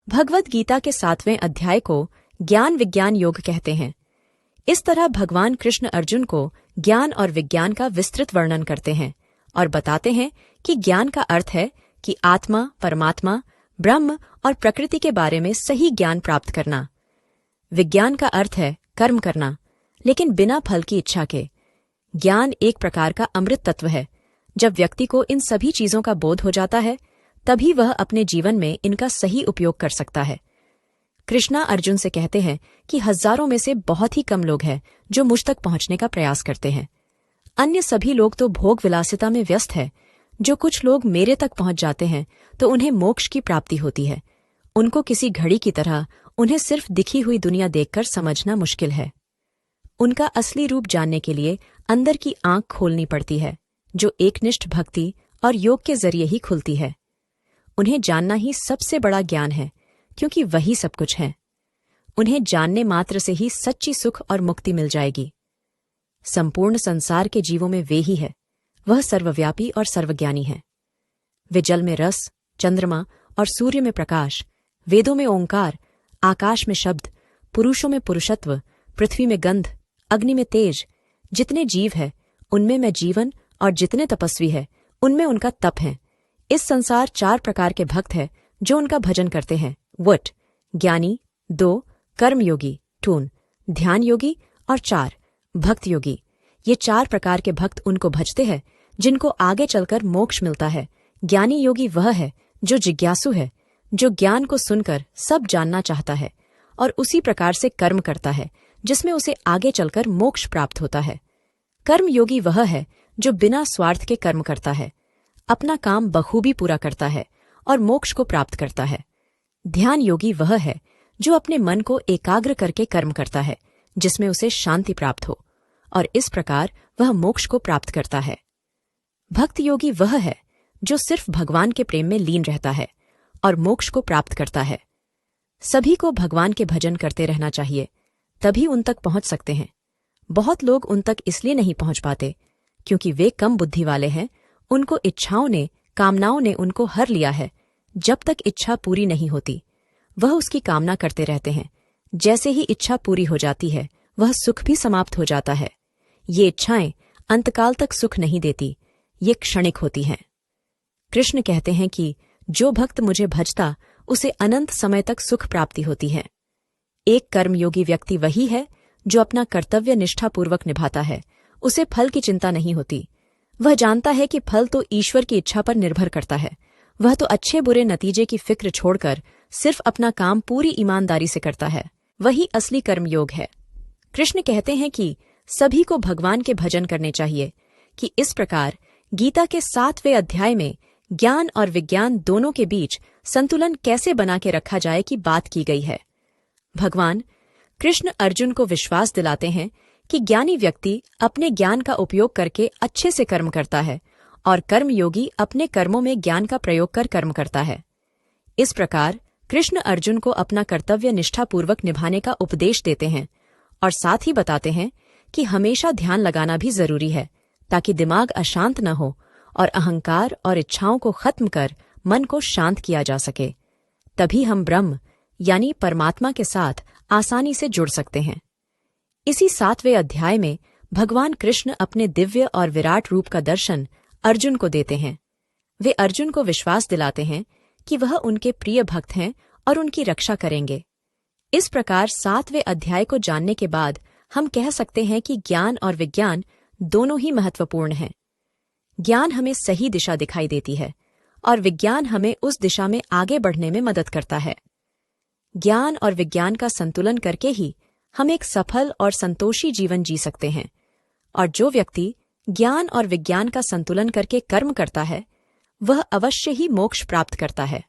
भगवद गीता के 7वें अध्याय को ज्ञान विज्ञान योग कहते हैं। इस तरह भगवान कृष्ण अर्जुन को ज्ञान और विज्ञान का विस्तृत वर्णन करते हैं और बताते हैं कि ज्ञान का अर्थ है कि आत्मा, परमात्मा, ब्रह्म और प्रकृति के बारे में सही ज्ञान प्राप्त करना। विज्ञान का अर्थ है कर्म करना, लेकिन बिना फल की इच्छा के। ज्ञान एक प्रकार का अमृत तत्व है। जब व्यक्ति को इन सभी चीजों का बोध हो जाता है, तभी वह अपने जीवन में इनका सही उपयोग कर सकता है। कृष्णा अर्जुन से कहते हैं कि हजारों में से बहुत ही कम लोग हैं जो मुझ तक पहुंचने का प्रयास करते हैं। अन्य सभी लोग तो भोग विलासिता में व्यस्त है। जो कुछ लोग मेरे तक पहुंच जाते हैं तो उन्हें मोक्ष की प्राप्ति होती है। उनको किसी घड़ी की तरह उन्हें सिर्फ दिखी हुई दुनिया देखकर समझना मुश्किल है। उनका असली रूप जानने के लिए अंदर की आंख खोलनी पड़ती है, जो एकनिष्ठ भक्ति और योग के जरिए ही खुलती है। उन्हें जानना ही सबसे बड़ा ज्ञान है, क्योंकि वही सब कुछ है। उन्हें जानने मात्र से ही सच्ची सुख और मुक्ति मिल जाएगी। संपूर्ण संसार के जीवों में वे ही है। वह सर्वव्यापी और सर्वज्ञानी है। वे जल में रस, चंद्रमा और सूर्य में प्रकाश, वेदों में ओंकार, आकाश में शब्द, पुरुषों में पुरुषत्व, पृथ्वी में गंध, अग्नि में तेज, जितने जीव है उनमें मैं जीवन और जितने तपस्वी है उनमें उनका तप है। इस संसार 4 प्रकार के भक्त है जो उनका भजन करते हैं। 1 ज्ञानी, 2 कर्मयोगी, 2 ध्यान योगी और 4 भक्त योगी। ये 4 प्रकार के भक्त उनको भजते हैं जिनको आगे चलकर मोक्ष मिलता है। ज्ञानी योगी वह है जो जिज्ञासु है, जो ज्ञान को सुनकर सब जानना चाहता है और उसी प्रकार से कर्म करता है जिसमें उसे आगे चलकर मोक्ष प्राप्त होता है। कर्म योगी वह है जो बिना स्वार्थ के कर्म करता है, अपना काम बखूबी पूरा करता है और मोक्ष को प्राप्त करता है। ध्यान योगी वह है जो अपने मन को एकाग्र करके कर्म करता है, जिसमें उसे शांति प्राप्त हो और इस प्रकार वह मोक्ष को प्राप्त करता है। भक्त योगी वह है जो सिर्फ भगवान के प्रेम में लीन रहता है और मोक्ष को प्राप्त करता है। सभी को भगवान के भजन करते रहना चाहिए, तभी उन तक पहुंच सकते हैं। बहुत लोग उन तक इसलिए नहीं पहुंच पाते क्योंकि वे कम बुद्धि वाले हैं। उनको इच्छाओं ने, कामनाओं ने उनको हर लिया है। जब तक इच्छा पूरी नहीं होती, वह उसकी कामना करते रहते हैं। जैसे ही इच्छा पूरी हो जाती है, वह सुख भी समाप्त हो जाता है। ये इच्छाएं अंतकाल तक सुख नहीं देती, ये क्षणिक होती हैं। कृष्ण कहते हैं कि जो भक्त मुझे भजता उसे अनंत समय तक सुख प्राप्ति होती है। एक कर्मयोगी व्यक्ति वही है जो अपना कर्तव्य निष्ठापूर्वक निभाता है। उसे फल की चिंता नहीं होती। वह जानता है कि फल तो ईश्वर की इच्छा पर निर्भर करता है। वह तो अच्छे बुरे नतीजे की फिक्र छोड़कर सिर्फ अपना काम पूरी ईमानदारी से करता है। वही असली कर्मयोग है। कृष्ण कहते हैं कि सभी को भगवान के भजन करने चाहिए कि इस प्रकार गीता के 7वें अध्याय में ज्ञान और विज्ञान दोनों के बीच संतुलन कैसे बना के रखा जाए की बात की गई है। भगवान कृष्ण अर्जुन को विश्वास दिलाते हैं कि ज्ञानी व्यक्ति अपने ज्ञान का उपयोग करके अच्छे से कर्म करता है और कर्मयोगी अपने कर्मों में ज्ञान का प्रयोग कर कर्म करता है। इस प्रकार कृष्ण अर्जुन को अपना कर्तव्य निष्ठापूर्वक निभाने का उपदेश देते हैं और साथ ही बताते हैं कि हमेशा ध्यान लगाना भी जरूरी है, ताकि दिमाग अशांत न हो और अहंकार और इच्छाओं को खत्म कर मन को शांत किया जा सके। तभी हम ब्रह्म यानी परमात्मा के साथ आसानी से जुड़ सकते हैं। इसी 7वें अध्याय में भगवान कृष्ण अपने दिव्य और विराट रूप का दर्शन अर्जुन को देते हैं। वे अर्जुन को विश्वास दिलाते हैं कि वह उनके प्रिय भक्त हैं और उनकी रक्षा करेंगे। इस प्रकार 7वें अध्याय को जानने के बाद हम कह सकते हैं कि ज्ञान और विज्ञान दोनों ही महत्वपूर्ण हैं। ज्ञान हमें सही दिशा दिखाई देती है और विज्ञान हमें उस दिशा में आगे बढ़ने में मदद करता है। ज्ञान और विज्ञान का संतुलन करके ही हम एक सफल और संतोषी जीवन जी सकते हैं। और जो व्यक्ति ज्ञान और विज्ञान का संतुलन करके कर्म करता है, वह अवश्य ही मोक्ष प्राप्त करता है।